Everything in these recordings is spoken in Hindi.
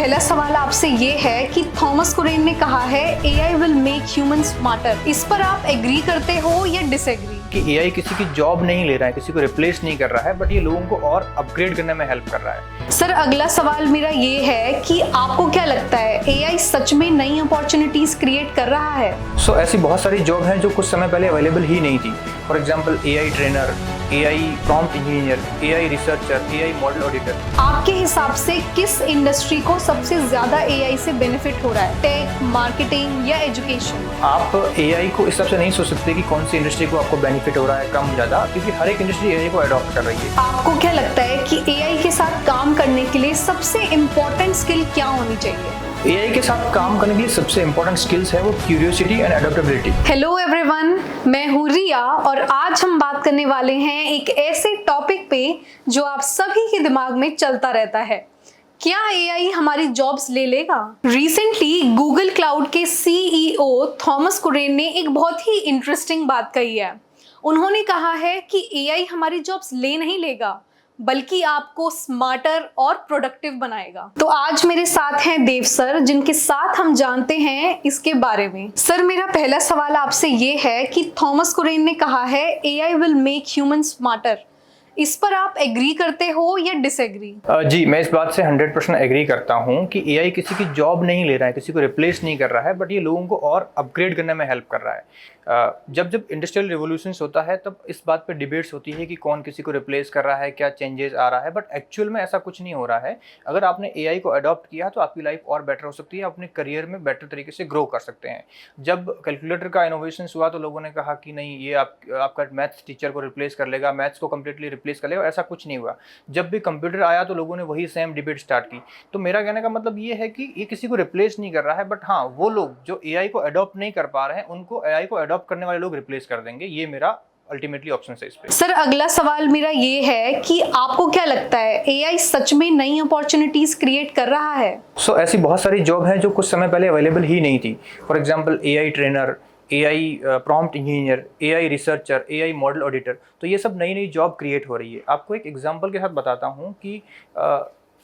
पहला सवाल आपसे ये है कि थॉमस कुरेन ने कहा है AI will make human smarter. इस पर आप एग्री करते हो या डिसएग्री? कि एआई किसी की जॉब नहीं ले रहा है, किसी को रिप्लेस नहीं कर रहा है, बट ये लोगों को और अपग्रेड करने में हेल्प कर रहा है। सर अगला सवाल मेरा ये है कि आपको क्या लगता है एआई सच में नई अपॉर्चुनिटीज क्रिएट कर रहा है? ऐसी बहुत सारी जॉब हैं जो कुछ समय पहले अवेलेबल ही नहीं थी। For example AI trainer, AI prompt engineer, AI researcher, AI model auditor. आपके हिसाब से किस इंडस्ट्री को सबसे ज्यादा एआई से बेनिफिट हो रहा है? टेक, मार्केटिंग या एजुकेशन? आप एआई को इस हिसाब से नहीं सोच सकते कि कौन सी इंडस्ट्री को आपको बेनिफिट हो रहा है कम ज़्यादा, क्योंकि हर एक इंडस्ट्री एआई को अडॉप्ट कर रही है। आपको क्या लगता है कि एआई के साथ काम करने के लिए सबसे इम्पोर्टेंट स्किल क्या होनी चाहिए? एआई के साथ काम करने के लिए सबसे इंपॉर्टेंट स्किल्स है वो curiosity and adaptability. Hello everyone, मैं हूँ रिया और आज हम बात करने वाले हैं एक ऐसे टॉपिक पे जो आप सभी के दिमाग में चलता रहता है। क्या एआई हमारी जॉब्स ले लेगा? रिसेंटली गूगल क्लाउड के सीईओ थॉमस कुरेन ने एक बहुत ही इंटरेस्टिंग बात कही है। उन्होंने कहा है कि एआई हमारी जॉब्स ले नहीं लेगा बल्कि आपको स्मार्टर और प्रोडक्टिव बनाएगा। तो आज मेरे साथ हैं देव सर, जिनके साथ हम जानते हैं इसके बारे में। सर मेरा पहला सवाल आपसे ये है कि थॉमस कुरेन ने कहा है AI will make human smarter. इस पर आप एग्री करते हो या डिसएग्री? जी, मैं इस बात से 100% एग्री करता हूँ कि एआई किसी की जॉब नहीं ले रहा है, किसी को रिप्लेस नहीं कर रहा है, बट ये लोगों को और अपग्रेड करने में हेल्प कर रहा है। जब जब इंडस्ट्रियल रिवोल्यूशंस होता है तब इस बात पे डिबेट्स होती है कि कौन किसी को रिप्लेस कर रहा है, क्या चेंजेस आ रहा है, बट एक्चुअल में ऐसा कुछ नहीं हो रहा है। अगर आपने एआई को अडॉप्ट किया तो आपकी लाइफ और बेटर हो सकती है, अपने करियर में बेटर तरीके से ग्रो कर सकते हैं। जब कैलकुलेटर का इनोवेशन हुआ तो लोगों ने कहा कि नहीं, ये आपका मैथ्स टीचर को रिप्लेस कर लेगा, मैथ्स को कम्प्लीटली रिप्लेस कर लेगा। ऐसा कुछ नहीं हुआ। जब भी कंप्यूटर आया तो लोगों ने वही सेम डिबेट स्टार्ट की। तो मेरा कहने का मतलब ये है कि ये किसी को रिप्लेस नहीं कर रहा है, बट हाँ, वो लोग जो एआई को अडॉप्ट नहीं कर पा रहे हैं उनको एआई को अडॉप्ट करने वाले लोग रिप्लेस कर देंगे। ये मेरा अल्टीमेटली ऑप्शन है इस पे। सर अगला सवाल मेरा ये है कि आपको क्या लगता है एआई सच में नई अपॉर्चुनिटीज क्रिएट कर रहा है? ऐसी बहुत सारी जॉब हैं जो कुछ समय पहले अवेलेबल ही नहीं थी। For example AI trainer, AI prompt engineer, AI researcher, AI model auditor. तो ये सब नई नई जॉब क्रिएट हो रही है। आपको एक एग्जांपल के साथ बताता हूँ कि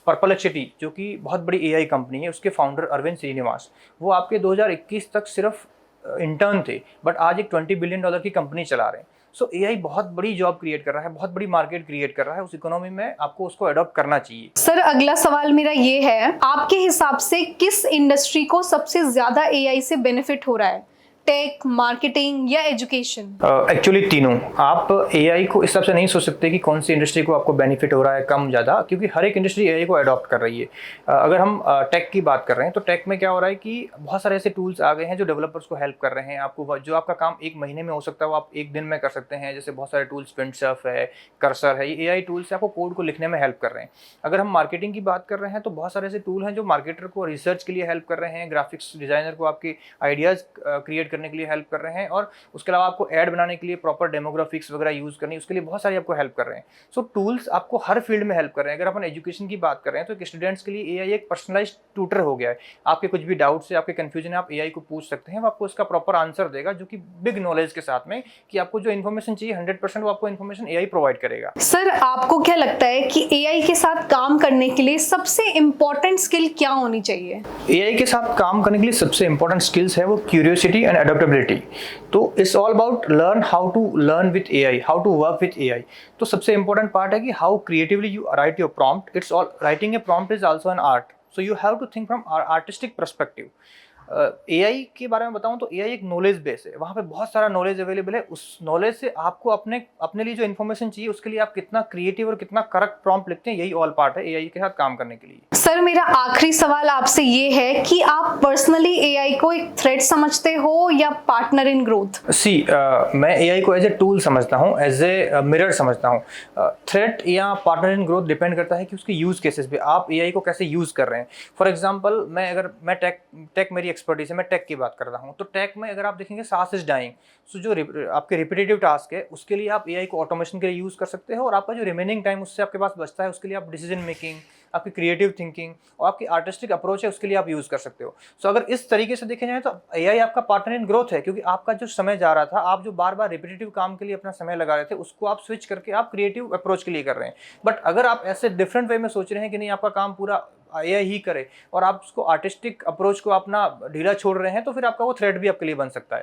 परप्लेक्सिटी जो कि बहुत बड़ी एआई कंपनी है, उसके फाउंडर अरविंद श्रीनिवास, वो आपके 2021 तक सिर्फ इंटर्न थे, बट आज एक $20 बिलियन की कंपनी चला रहे हैं। एआई बहुत बड़ी जॉब क्रिएट कर रहा है, बहुत बड़ी मार्केट क्रिएट कर रहा है। उस इकोनॉमी में आपको उसको अडॉप्ट करना चाहिए। सर अगला सवाल मेरा ये है, आपके हिसाब से किस इंडस्ट्री को सबसे ज्यादा एआई से बेनिफिट हो रहा है? टेक, मार्केटिंग या एजुकेशन? एक्चुअली तीनों। आप एआई को इस हिसाब से नहीं सोच सकते कि कौन सी इंडस्ट्री को आपको बेनिफिट हो रहा है कम ज़्यादा, क्योंकि हर एक इंडस्ट्री एआई को अडॉप्ट कर रही है। अगर हम टेक की बात कर रहे हैं तो टेक में क्या हो रहा है कि बहुत सारे ऐसे टूल्स आ गए हैं जो डेवलपर्स को हेल्प कर रहे हैं। आपको जो आपका काम एक महीने में हो सकता है वो आप एक दिन में कर सकते हैं। जैसे बहुत सारे टूल्स, विंडसर्फ है, कर्सर है, ये एआई टूल्स आपको कोड को लिखने में हेल्प कर रहे हैं। अगर हम मार्केटिंग की बात कर रहे हैं तो बहुत सारे ऐसे टूल हैं जो मार्केटर को रिसर्च के लिए हेल्प कर रहे हैं, ग्राफिक्स डिजाइनर को आपके आइडियाज़ क्रिएट करने के लिए हेल्प कर रहे हैं, और उसके अलावा आपको ऐड बनाने के लिए प्रॉपर डेमोग्राफिक्स वगैरह यूज करनी, उसके लिए बहुत सारी आपको हेल्प कर रहे हैं। टूल्स आपको हर फील्ड में हेल्प कर रहे हैं। अगर अपन एजुकेशन की बात कर रहे हैं तो एक स्टूडेंट्स के लिए एआई एक पर्सनलाइज्ड ट्यूटर हो गया है। आपके कुछ भी डाउट्स है, आपके कंफ्यूजन है, आप एआई को पूछ सकते हैं, वो आपको उसका प्रॉपर आंसर देगा, जो कि बिग नॉलेज के साथ में, कि आपको जो इन्फॉर्मेशन चाहिए 100% वो आपको इन्फॉर्मेशन एआई प्रोवाइड करेगा। सर आपको क्या लगता है कि एआई के साथ काम करने के लिए सबसे इम्पोर्टेंट स्किल क्या होनी चाहिए? एआई के साथ काम करने के लिए सबसे इंपॉर्टेंट स्किल्स है वो क्यूरियोसिटी एंड अडॉप्टेबिलिटी। तो it's all about learn how to learn with AI, how to work with AI. तो सबसे इंपॉर्टेंट पार्ट है कि how creatively you write your prompt. It's all writing a prompt is also an art, so you have to think from artistic perspective. AI के बारे में बताऊं तो एआई एक नॉलेज बेस है। वहाँ पे बहुत सारा नॉलेज अवेलेबल है। उस नॉलेज से आपको अपने लिए जो इन्फॉर्मेशन चाहिए उसके लिए आप कितना क्रिएटिव और कितना करेक्ट प्रॉम्प्ट लिखते हैं, यही ऑल पार्ट है एआई के साथ काम करने के लिए। सर मेरा आखिरी सवाल आपसे ये है कि आप पर्सनली एआई को एक थ्रेट समझते हो या पार्टनर इन ग्रोथ? मैं एआई को एज ए टूल समझता हूँ, एज ए मिरर समझता हूँ। थ्रेट या पार्टनर इन ग्रोथ डिपेंड करता है कि उसके यूज केसेस पे आप एआई को कैसे यूज कर रहे हैं। फॉर एग्जांपल मैं टेक मेरी एक्सपर्टीज है, मैं टेक की बात करता हूँ। तो टेक में अगर आप देखेंगे सास इज डाइंग, सो जो आपके रिपीटेटिव टास्क है उसके लिए आप एआई को ऑटोमेशन के लिए यूज कर सकते हो, और आपका जो रिमेनिंग टाइम उससे आपके पास बचता है उसके लिए आप डिसीजन मेकिंग, आपकी क्रिएटिव थिंकिंग और आपकी आर्टिस्टिक अप्रोच है उसके लिए आप यूज़ कर सकते हो। सो अगर इस तरीके से देखे जाए तो एआई आपका पार्टनर इन ग्रोथ है, क्योंकि आपका जो समय जा रहा था, आप जो बार बार रिपीटेटिव काम के लिए अपना समय लगा रहे थे, उसको आप स्विच करके आप क्रिएटिव अप्रोच के लिए कर रहे हैं। बट अगर आप ऐसे डिफरेंट वे में सोच रहे हैं कि नहीं आपका काम पूरा एआई ही करे और आप उसको आर्टिस्टिक अप्रोच को अपना ढीला छोड़ रहे हैं, तो फिर आपका वो थ्रेट भी आपके लिए बन सकता है।